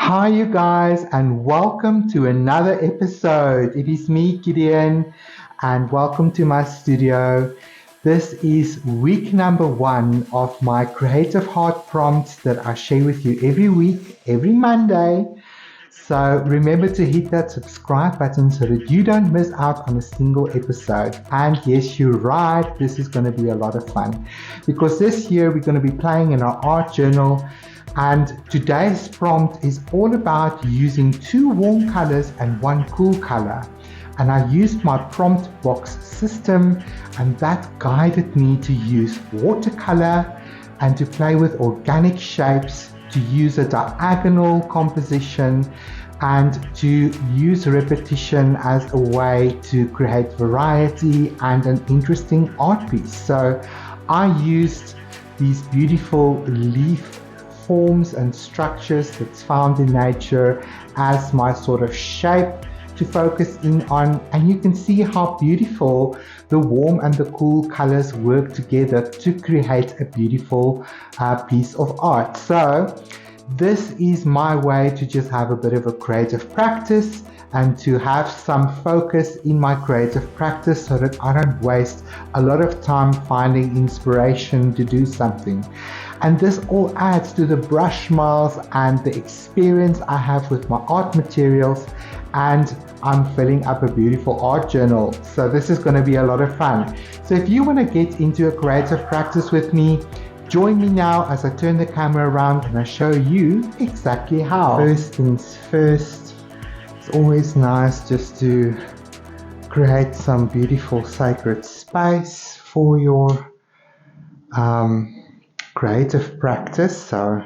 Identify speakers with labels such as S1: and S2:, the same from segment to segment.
S1: Hi, you guys, and welcome to another episode. It is me, Gideon, and welcome to my studio. This is week number 1 of my creative heart prompts that I share with you every week, every Monday. So remember to hit that subscribe button so that you don't miss out on a single episode. And yes, you're right, this is going to be a lot of fun because this year we're going to be playing in our art journal. And today's prompt is all about using 2 warm colors and 1 cool color. And I used my prompt box system, and that guided me to use watercolor and to play with organic shapes, to use a diagonal composition, and to use repetition as a way to create variety and an interesting art piece. So I used these beautiful leaf forms and structures that's found in nature as my sort of shape to focus in on, and you can see how beautiful the warm and the cool colors work together to create a beautiful piece of art. So this is my way to just have a bit of a creative practice and to have some focus in my creative practice so that I don't waste a lot of time finding inspiration to do something. And this all adds to the brush miles and the experience I have with my art materials, and I'm filling up a beautiful art journal. So this is going to be a lot of fun. So if you want to get into a creative practice with me, join me now as I turn the camera around and I show you exactly how. First things first, it's always nice just to create some beautiful sacred space for your creative practice. So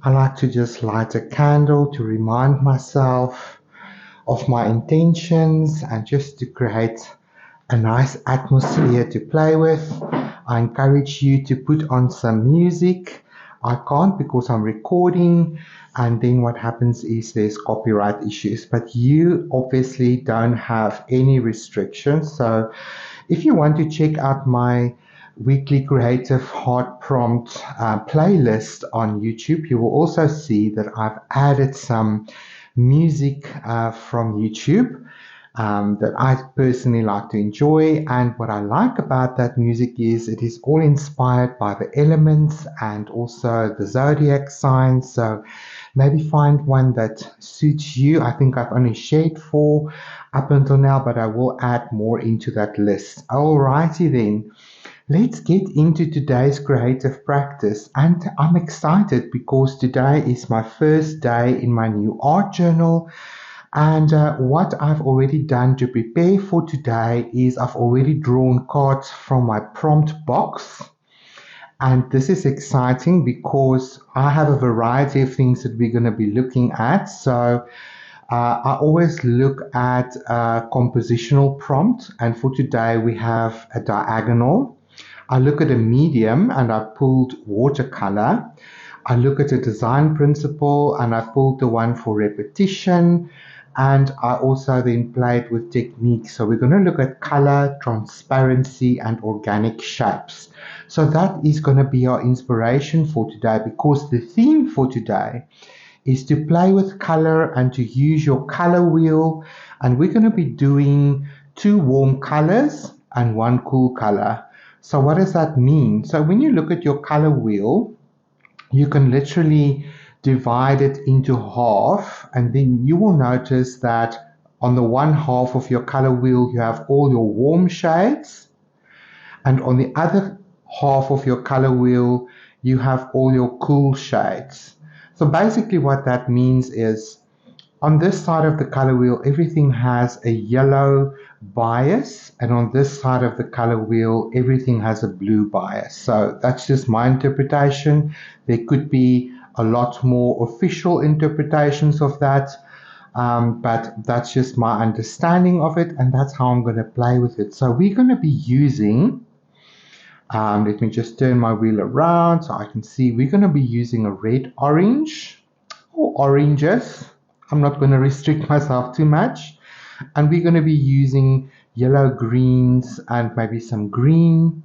S1: I like to just light a candle to remind myself of my intentions and just to create a nice atmosphere to play with. I encourage you to put on some music. I can't because I'm recording, and then what happens is there's copyright issues, but you obviously don't have any restrictions. So if you want to check out my weekly creative heart prompt playlist on YouTube, you will also see that I've added some music from YouTube that I personally like to enjoy. And what I like about that music is it is all inspired by the elements and also the zodiac signs. So maybe find one that suits you. I think I've only shared 4 up until now, but I will add more into that list. Alrighty then. Let's get into today's creative practice, and I'm excited because today is my first day in my new art journal. And what I've already done to prepare for today is I've already drawn cards from my prompt box. And this is exciting because I have a variety of things that we're going to be looking at. So I always look at a compositional prompt, and for today we have a diagonal. I look at a medium and I pulled watercolor. I look at a design principle and I pulled the one for repetition. And I also then played with techniques. So we're going to look at color, transparency, and organic shapes. So that is going to be our inspiration for today, because the theme for today is to play with color and to use your color wheel. And we're going to be doing 2 warm colors and 1 cool color. So what does that mean? So when you look at your color wheel, you can literally divide it into half, and then you will notice that on the one half of your color wheel you have all your warm shades, and on the other half of your color wheel you have all your cool shades. So basically what that means is on this side of the color wheel, everything has a yellow bias, and on this side of the color wheel, everything has a blue bias. So that's just my interpretation. There could be a lot more official interpretations of that, but that's just my understanding of it, and that's how I'm going to play with it. So we're going to be using, let me just turn my wheel around so I can see, we're going to be using a red orange or oranges. I'm not going to restrict myself too much. And we're going to be using yellow greens and maybe some green.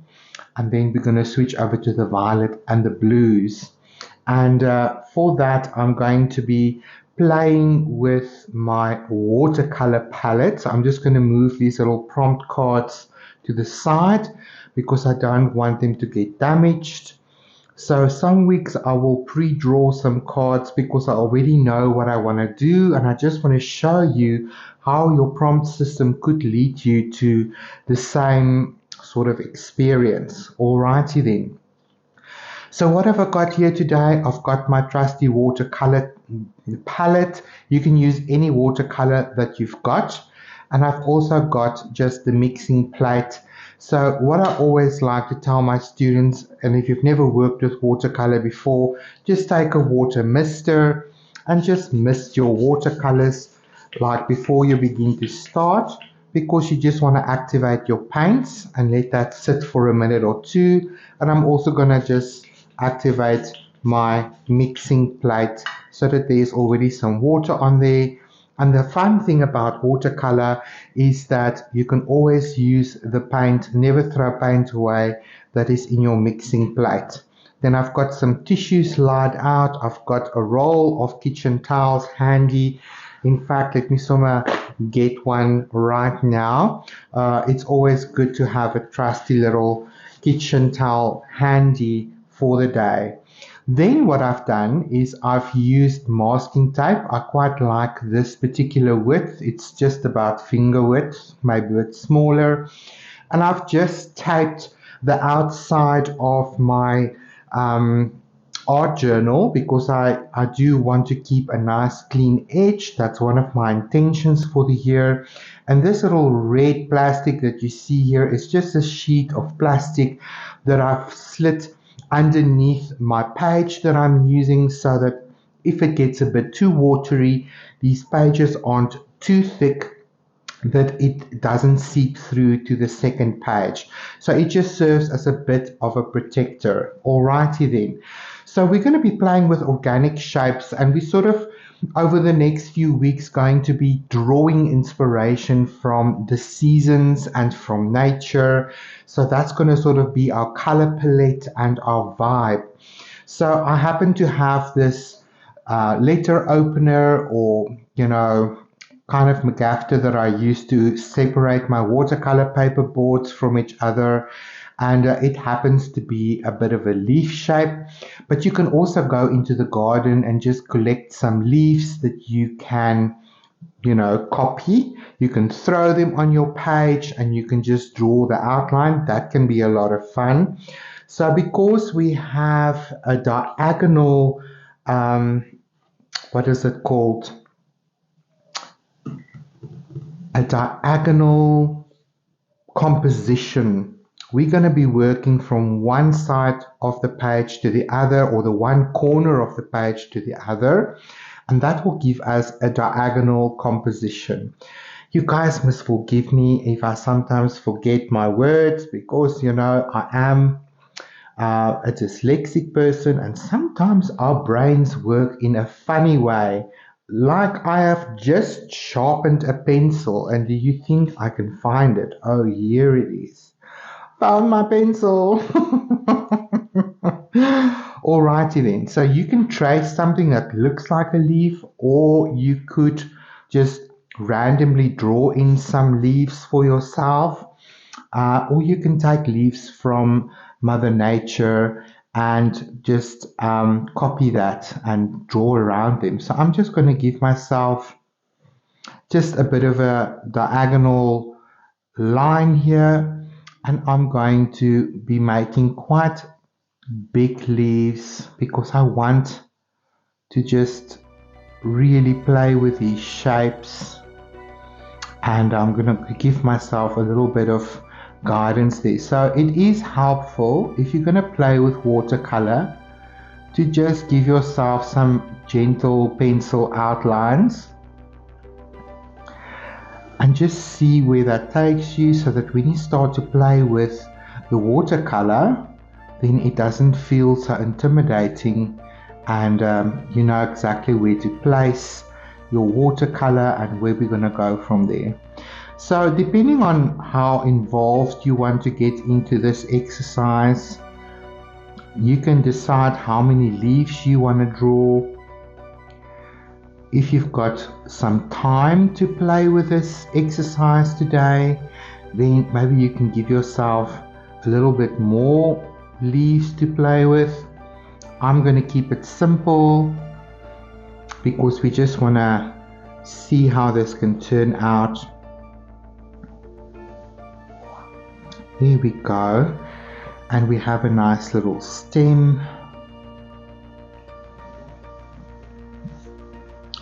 S1: And then we're going to switch over to the violet and the blues. And for that, I'm going to be playing with my watercolor palette. So I'm just going to move these little prompt cards to the side because I don't want them to get damaged. So some weeks I will pre-draw some cards because I already know what I want to do, and I just want to show you how your prompt system could lead you to the same sort of experience. Alrighty then. So what have I got here today? I've got my trusty watercolor palette. You can use any watercolor that you've got. And I've also got just the mixing plate. So what I always like to tell my students, and if you've never worked with watercolor before, just take a water mister and just mist your watercolors like before you begin to start, because you just want to activate your paints and let that sit for a minute or two. And I'm also going to just activate my mixing plate so that there's already some water on there. And the fun thing about watercolor is that you can always use the paint, never throw paint away that is in your mixing plate. Then I've got some tissues laid out. I've got a roll of kitchen towels handy. In fact, let me get one right now. It's always good to have a trusty little kitchen towel handy for the day. Then what I've done is I've used masking tape. I quite like this particular width. It's just about finger width, maybe a bit smaller. And I've just taped the outside of my art journal because I do want to keep a nice clean edge. That's one of my intentions for the year. And this little red plastic that you see here is just a sheet of plastic that I've slit underneath my page that I'm using, so that if it gets a bit too watery, these pages aren't too thick, that it doesn't seep through to the second page. So it just serves as a bit of a protector. Alrighty then. So we're going to be playing with organic shapes, and we sort of over the next few weeks going to be drawing inspiration from the seasons and from nature. So that's going to sort of be our color palette and our vibe. So I happen to have this letter opener, or kind of McGafter that I use to separate my watercolor paper boards from each other, and it happens to be a bit of a leaf shape. But you can also go into the garden and just collect some leaves that you can copy. You can throw them on your page and you can just draw the outline. That can be a lot of fun. So because we have a diagonal, what is it called? A diagonal composition. We're going to be working from one side of the page to the other, or the one corner of the page to the other, and that will give us a diagonal composition. You guys must forgive me if I sometimes forget my words, because I am a dyslexic person, and sometimes our brains work in a funny way. Like I have just sharpened a pencil, and do you think I can find it? Oh, here it is. Found my pencil. Alrighty then. So you can trace something that looks like a leaf, or you could just randomly draw in some leaves for yourself, or you can take leaves from Mother Nature and just copy that and draw around them. So I'm just going to give myself just a bit of a diagonal line here, and I'm going to be making quite big leaves because I want to just really play with these shapes, and I'm going to give myself a little bit of guidance there. So it is helpful, if you're going to play with watercolor, to just give yourself some gentle pencil outlines and just see where that takes you, so that when you start to play with the watercolor, then it doesn't feel so intimidating, and you know exactly where to place your watercolor and where we're going to go from there. So depending on how involved you want to get into this exercise, You can decide how many leaves you want to draw. If you've got some time to play with this exercise today, then maybe you can give yourself a little bit more leaves to play with. I'm going to keep it simple because we just want to see how this can turn out. There we go. And we have a nice little stem.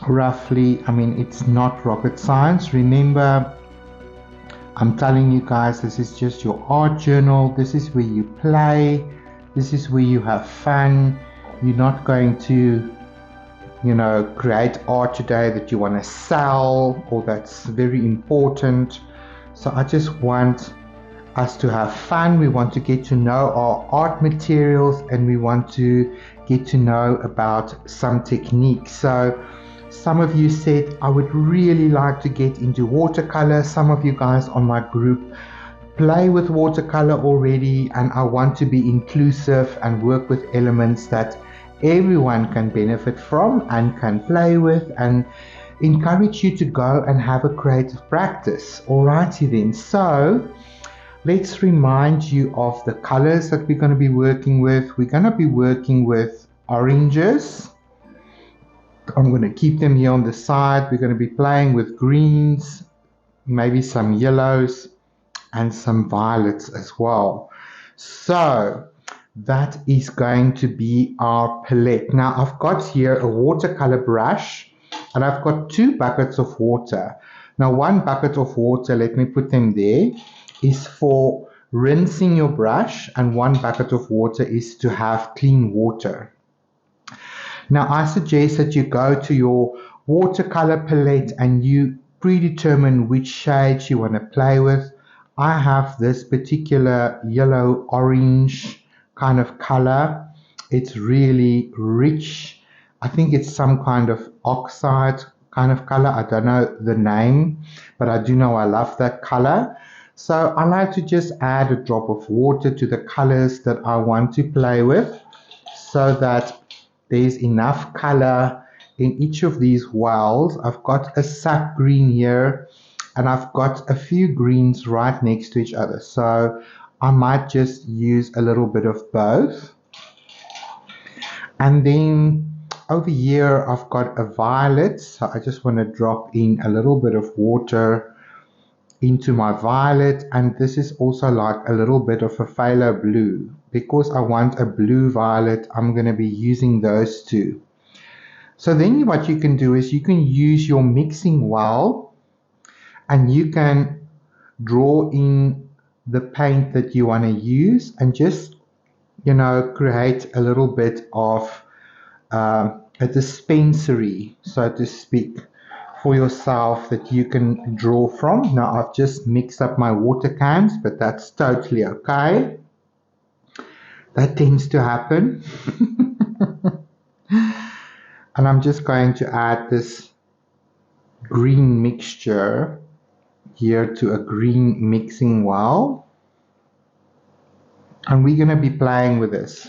S1: Roughly, I mean, it's not rocket science. Remember, I'm telling you guys, this is just your art journal. This is where you play. This is where you have fun. You're not going to, create art today that you want to sell or that's very important. So I just want us to have fun. We want to get to know our art materials and we want to get to know about some techniques. So some of you said, I would really like to get into watercolor. Some of you guys on my group play with watercolor already, and I want to be inclusive and work with elements that everyone can benefit from and can play with, and encourage you to go and have a creative practice. Alrighty then, so let's remind you of the colors that we're going to be working with. We're going to be working with oranges. I'm going to keep them here on the side. We're going to be playing with greens, maybe some yellows and some violets as well. So that is going to be our palette. Now I've got here a watercolor brush and I've got 2 buckets of water. Now 1 bucket of water, let me put them there, is for rinsing your brush, and 1 bucket of water is to have clean water. Now I suggest that you go to your watercolor palette and you predetermine which shades you want to play with. I have this particular yellow orange kind of color. It's really rich. I think it's some kind of oxide kind of color. I don't know the name, but I do know I love that color. So I like to just add a drop of water to the colors that I want to play with so that there's enough color in each of these wells. I've got a sap green here and I've got a few greens right next to each other. So I might just use a little bit of both. And then over here I've got a violet. So I just want to drop in a little bit of water into my violet, and this is also like a little bit of a phthalo blue. Because I want a blue violet, I'm going to be using those 2. So then what you can do is you can use your mixing well and you can draw in the paint that you want to use and just create a little bit of a dispensary, so to speak, for yourself that you can draw from. Now I've just mixed up my water cans, but that's totally okay. That tends to happen. And I'm just going to add this green mixture here to a green mixing well. And we're going to be playing with this.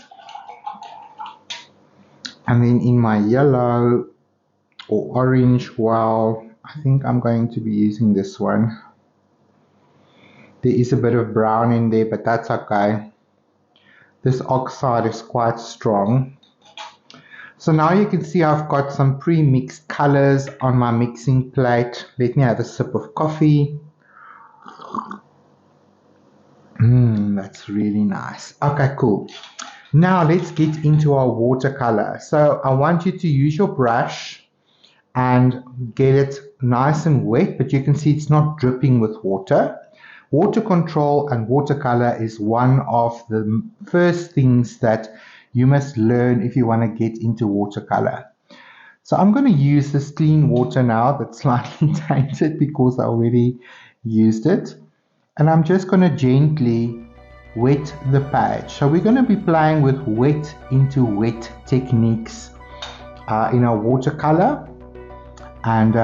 S1: And then in my yellow or orange well, I think I'm going to be using this one. There is a bit of brown in there, but that's okay. This oxide is quite strong. So now you can see I've got some pre-mixed colors on my mixing plate. Let me have a sip of coffee. That's really nice. Okay, cool. Now let's get into our watercolor. So I want you to use your brush and get it nice and wet, but you can see it's not dripping with water. Water control and watercolor is one of the first things that you must learn if you want to get into watercolor. So I'm going to use this clean water now that's slightly tainted because I already used it. And I'm just going to gently wet the page. So we're going to be playing with wet into wet techniques in our watercolor. And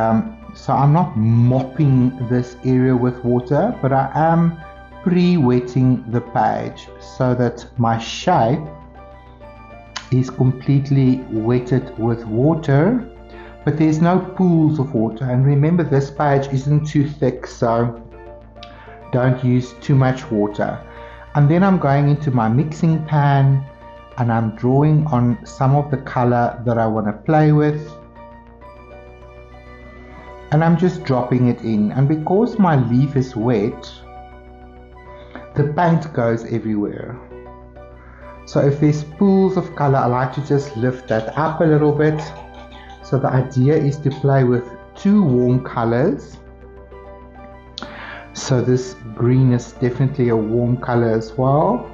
S1: so I'm not mopping this area with water, but I am pre-wetting the page so that my shape is completely wetted with water, but there's no pools of water. And remember, this page isn't too thick, so don't use too much water. And then I'm going into my mixing pan and I'm drawing on some of the color that I want to play with. And I'm just dropping it in. And because my leaf is wet, the paint goes everywhere. So if there's pools of color, I like to just lift that up a little bit. So the idea is to play with two warm colors. So this green is definitely a warm color as well.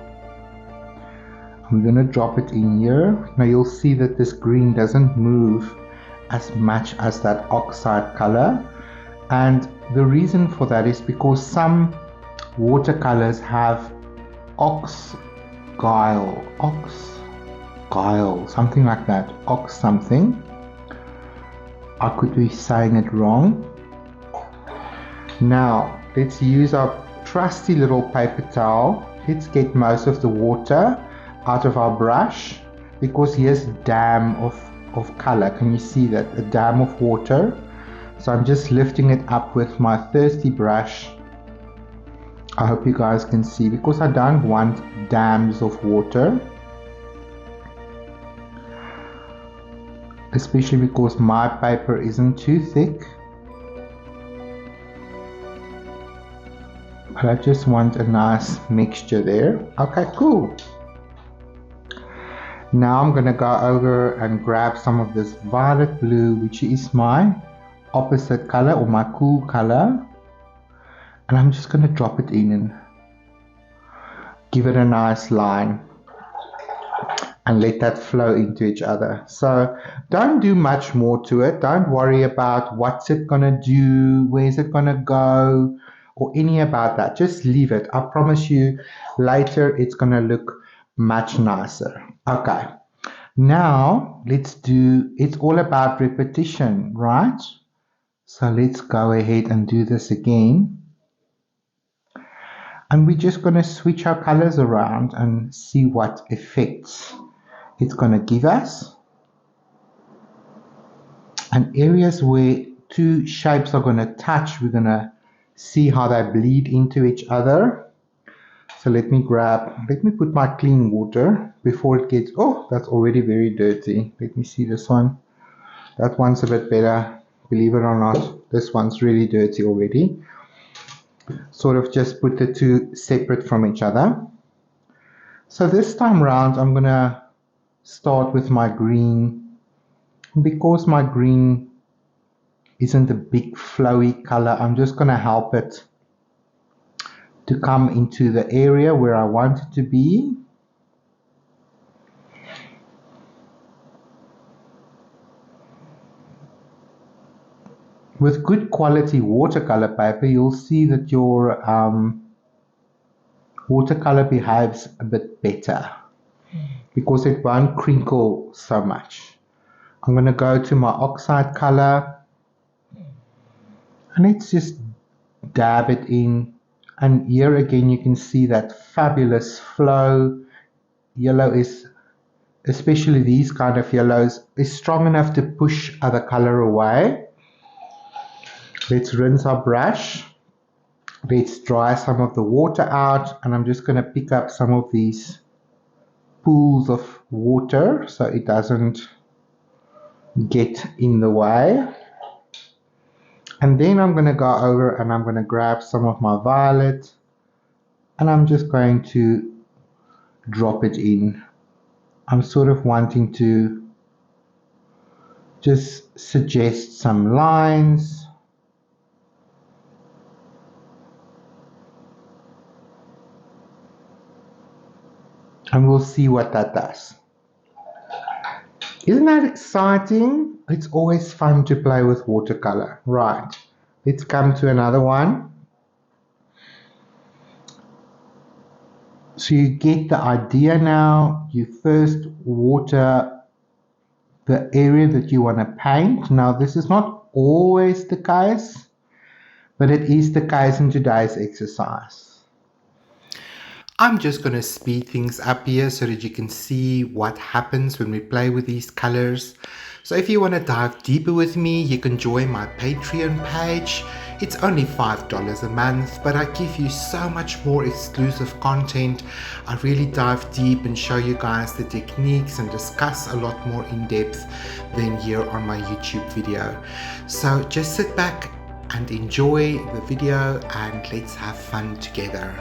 S1: I'm going to drop it in here. Now you'll see that this green doesn't move as much as that oxide color. And the reason for that is because some watercolors have ox guile, something like that, ox something. I could be saying it wrong. Now let's use our trusty little paper towel. Let's get most of the water out of our brush, because here's a dam of color. Can you see that? A dam of water. So I'm just lifting it up with my thirsty brush. I hope you guys can see, because I don't want dams of water, especially because my paper isn't too thick. But I just want a nice mixture there. Okay, cool. Now I'm gonna go over and grab some of this violet blue, which is my opposite color or my cool color, and I'm just gonna drop it in and give it a nice line and let that flow into each other. So don't do much more to it. Don't worry about what's it gonna do, where's it gonna go, or any about that. Just leave it. I promise you later it's gonna look much nicer. Okay, now let's do, it's all about repetition, right? So let's go ahead and do this again. And we're just going to switch our colors around and see what effects it's going to give us. And areas where two shapes are going to touch, we're going to see how they bleed into each other. So let me put my clean water before it gets, oh, that's already very dirty. Let me see this one. That one's a bit better, believe it or not. This one's really dirty already. Sort of just put the two separate from each other. So this time around, I'm going to start with my green. Because my green isn't a big flowy color, I'm just going to help it to come into the area where I want it to be. With good quality watercolor paper, you'll see that your watercolor behaves a bit better because it won't crinkle so much. I'm going to go to my oxide color and let's just dab it in. And here again, you can see that fabulous flow. Yellow is, especially these kind of yellows, is strong enough to push other color away. Let's rinse our brush. Let's dry some of the water out, and I'm just going to pick up some of these pools of water so it doesn't get in the way. And then I'm going to go over and I'm going to grab some of my violet and I'm just going to drop it in. I'm sort of wanting to just suggest some lines. And we'll see what that does. Isn't that exciting? It's always fun to play with watercolor. Right, let's come to another one. So you get the idea now. You first water the area that you want to paint. Now this is not always the case, but it is the case in today's exercise. I'm just going to speed things up here so that you can see what happens when we play with these colors. So if you want to dive deeper with me, you can join my Patreon page. It's only $5 a month, but I give you so much more exclusive content. I really dive deep and show you guys the techniques and discuss a lot more in depth than here on my YouTube video. So just sit back and enjoy the video and let's have fun together.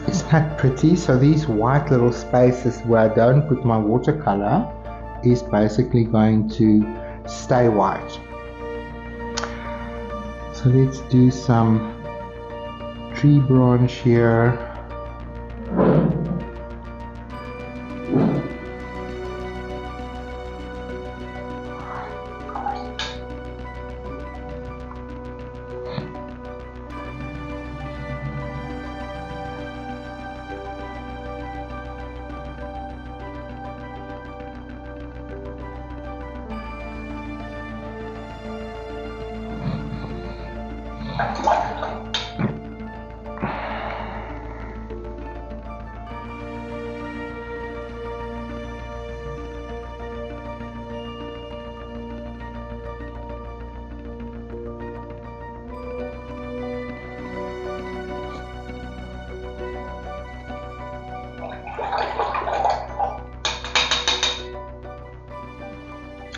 S1: Isn't that pretty? So these white little spaces where I don't put my watercolor is basically going to stay white. So let's do some tree branch here.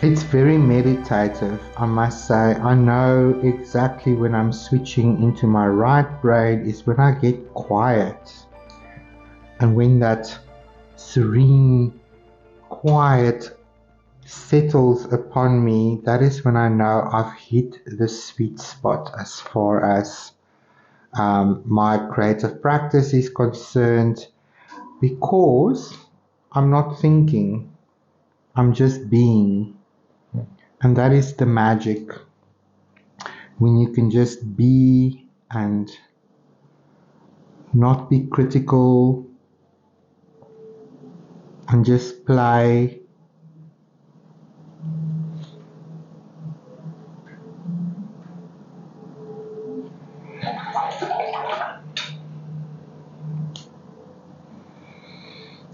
S1: It's very meditative, I must say. I know exactly when I'm switching into my right brain is when I get quiet. And when that serene, quiet settles upon me, that is when I know I've hit the sweet spot as far as my creative practice is concerned, because I'm not thinking, I'm just being. And that is the magic, when you can just be and not be critical and just play.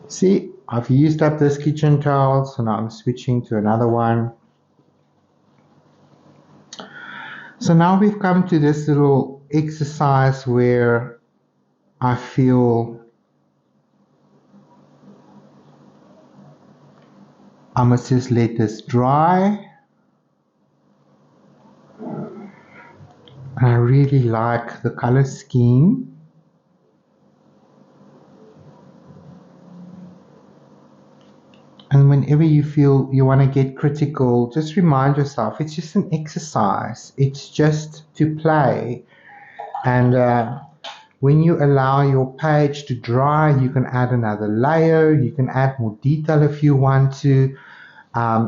S1: See, I've used up this kitchen towel, so now I'm switching to another one. So now we've come to this little exercise where I feel I must just let this dry. And I really like the color scheme. And whenever you feel you want to get critical, just remind yourself it's just an exercise. It's just to play. And when you allow your page to dry, you can add another layer. You can add more detail if you want to.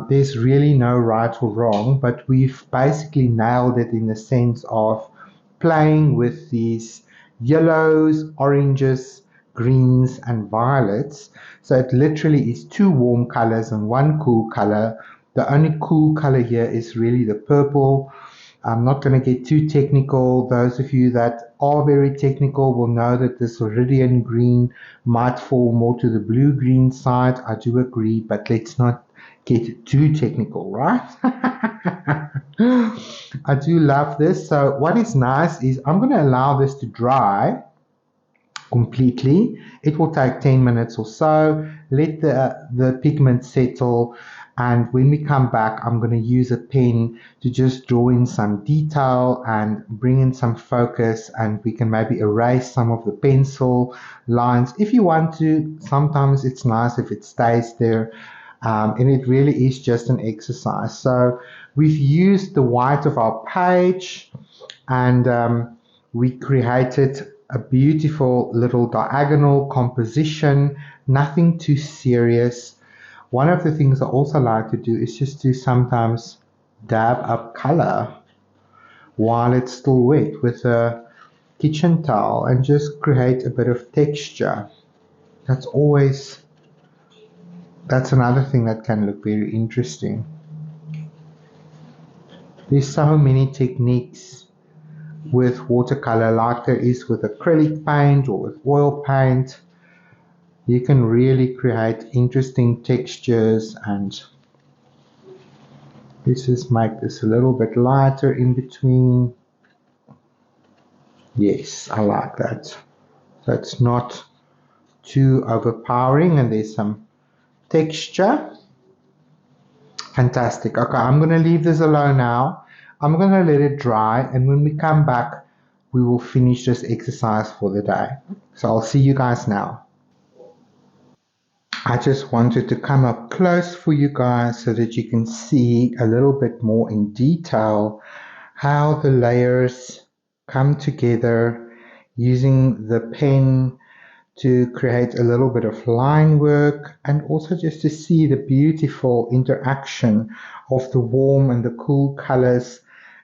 S1: There's really no right or wrong, but we've basically nailed it in the sense of playing with these yellows, oranges, greens, and violets. So it literally is two warm colors and one cool color. The only cool color here is really the purple. I'm not going to get too technical. Those of you that are very technical will know that this Iridian green might fall more to the blue-green side. I do agree, but let's not get too technical, right? I do love this. So what is nice is I'm going to allow this to dry completely. It will take 10 minutes or so. Let the pigment settle, and when we come back, I'm going to use a pen to just draw in some detail and bring in some focus, and we can maybe erase some of the pencil lines if you want to. Sometimes it's nice if it stays there. and it really is just an exercise. So we've used the white of our page, and we created a beautiful little diagonal composition, nothing too serious. One of the things I also like to do is just to sometimes dab up color while it's still wet with a kitchen towel and just create a bit of texture. That's another thing that can look very interesting. There's so many techniques with watercolor like there is with acrylic paint or with oil paint. You can really create interesting textures, and let's just make this a little bit lighter in between. Yes, I like that. So it's not too overpowering and there's some texture. Fantastic. Okay, I'm going to leave this alone now. I'm going to let it dry, and when we come back, we will finish this exercise for the day. So I'll see you guys now. I just wanted to come up close for you guys so that you can see a little bit more in detail how the layers come together using the pen to create a little bit of line work, and also just to see the beautiful interaction of the warm and the cool colors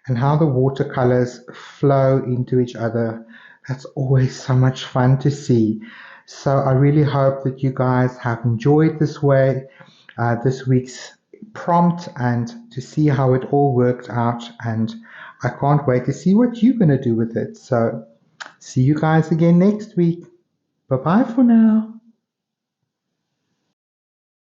S1: and how the watercolors flow into each other. That's always so much fun to see. So I really hope that you guys have enjoyed this week's prompt, and to see how it all worked out, and I can't wait to see what you're going to do with it. So see you guys again next week. Bye bye for now.